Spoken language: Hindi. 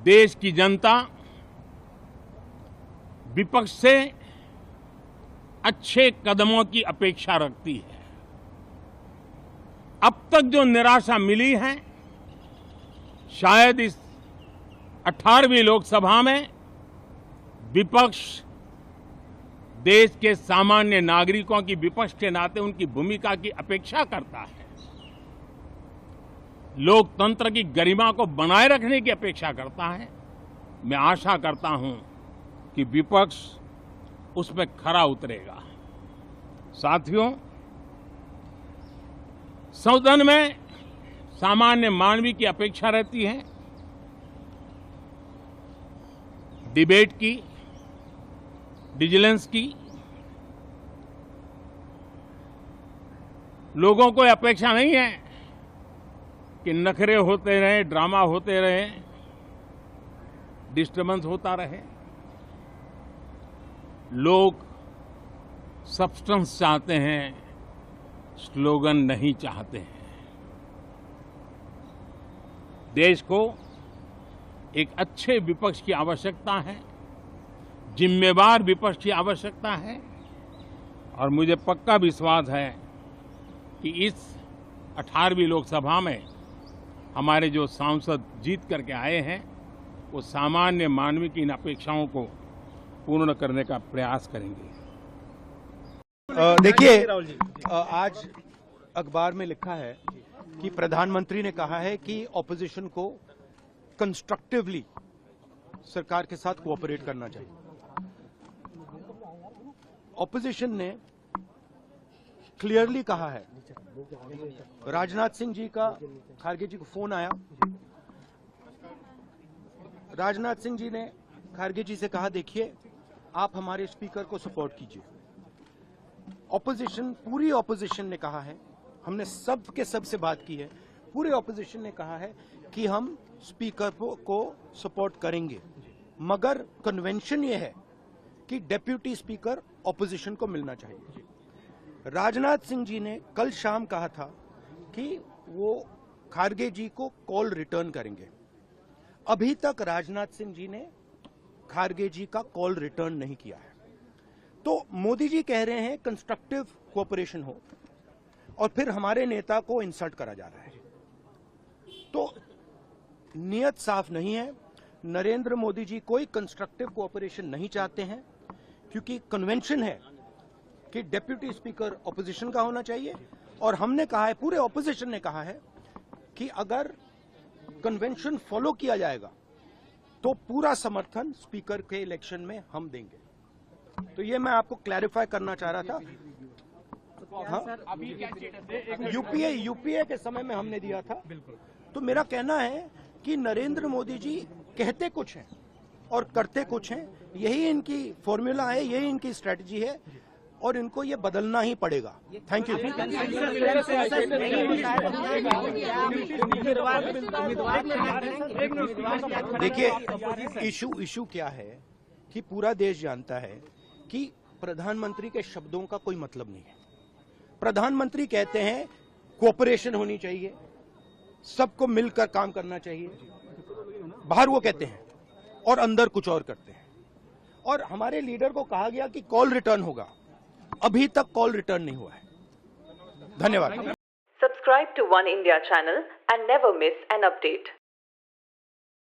देश की जनता विपक्ष से अच्छे कदमों की अपेक्षा रखती है। अब तक जो निराशा मिली है, शायद इस 18वीं लोकसभा में विपक्ष देश के सामान्य नागरिकों की विपक्ष के नाते उनकी भूमिका की अपेक्षा करता है, लोकतंत्र की गरिमा को बनाए रखने की अपेक्षा करता है। मैं आशा करता हूं कि विपक्ष उसमें खरा उतरेगा। साथियों, सदन में सामान्य मानवीय की अपेक्षा रहती है डिबेट की, विजिलेंस की। लोगों को अपेक्षा नहीं है कि नखरे होते रहे, ड्रामा होते रहे, डिस्टर्बेंस होता रहे। लोग सब्सटेंस चाहते हैं, स्लोगन नहीं चाहते हैं। देश को एक अच्छे विपक्ष की आवश्यकता है, जिम्मेवार विपक्ष की आवश्यकता है, और मुझे पक्का विश्वास है कि इस 18वीं लोकसभा में हमारे जो सांसद जीत करके आए हैं, वो सामान्य मानवीय की इन अपेक्षाओं को पूर्ण करने का प्रयास करेंगे। देखिए, आज अखबार में लिखा है कि प्रधानमंत्री ने कहा है कि ऑपोजिशन को कंस्ट्रक्टिवली सरकार के साथ कोऑपरेट करना चाहिए। ऑपोजिशन ने क्लियरली कहा है, राजनाथ सिंह जी का खारगे जी को फोन आया, राजनाथ सिंह जी ने खारगे जी से कहा, देखिए आप हमारे स्पीकर को सपोर्ट कीजिए। ऑपोजिशन, पूरी ऑपोजिशन ने कहा है, हमने सब के सब से बात की है, पूरे ऑपोजिशन ने कहा है कि हम स्पीकर को सपोर्ट करेंगे, मगर कन्वेंशन ये है कि डेप्यूटी स्पीकर ऑपोजिशन को मिलना चाहिए। राजनाथ सिंह जी ने कल शाम कहा था कि वो खारगे जी को कॉल रिटर्न करेंगे। अभी तक राजनाथ सिंह जी ने खारगे जी का कॉल रिटर्न नहीं किया है। तो मोदी जी कह रहे हैं कंस्ट्रक्टिव कोऑपरेशन हो, और फिर हमारे नेता को इंसल्ट करा जा रहा है। तो नियत साफ नहीं है। नरेंद्र मोदी जी कोई कंस्ट्रक्टिव कोऑपरेशन नहीं चाहते हैं, क्योंकि कन्वेंशन है कि डेप्यूटी स्पीकर ऑपोजिशन का होना चाहिए, और हमने कहा है, पूरे ऑपोजिशन ने कहा है कि अगर कन्वेंशन फॉलो किया जाएगा तो पूरा समर्थन स्पीकर के इलेक्शन में हम देंगे। तो ये मैं आपको क्लैरिफाई करना चाह रहा था। हाँ, यूपीए के समय में हमने दिया था। तो मेरा कहना है कि नरेंद्र मोदी जी कहते कुछ हैं और करते कुछ हैं, यही इनकी फॉर्मूला है, यही इनकी स्ट्रेटजी है, और इनको ये बदलना ही पड़ेगा। Thank you. देखिए, इशू क्या है कि पूरा देश जानता है कि प्रधानमंत्री के शब्दों का कोई मतलब नहीं है। प्रधानमंत्री कहते हैं कोऑपरेशन होनी चाहिए, सबको मिलकर काम करना चाहिए, बाहर वो कहते हैं और अंदर कुछ और करते हैं। और हमारे लीडर को कहा गया कि कॉल रिटर्न होगा, अभी तक कॉल रिटर्न नहीं हुआ है। धन्यवाद। Subscribe to One India channel and never miss an update.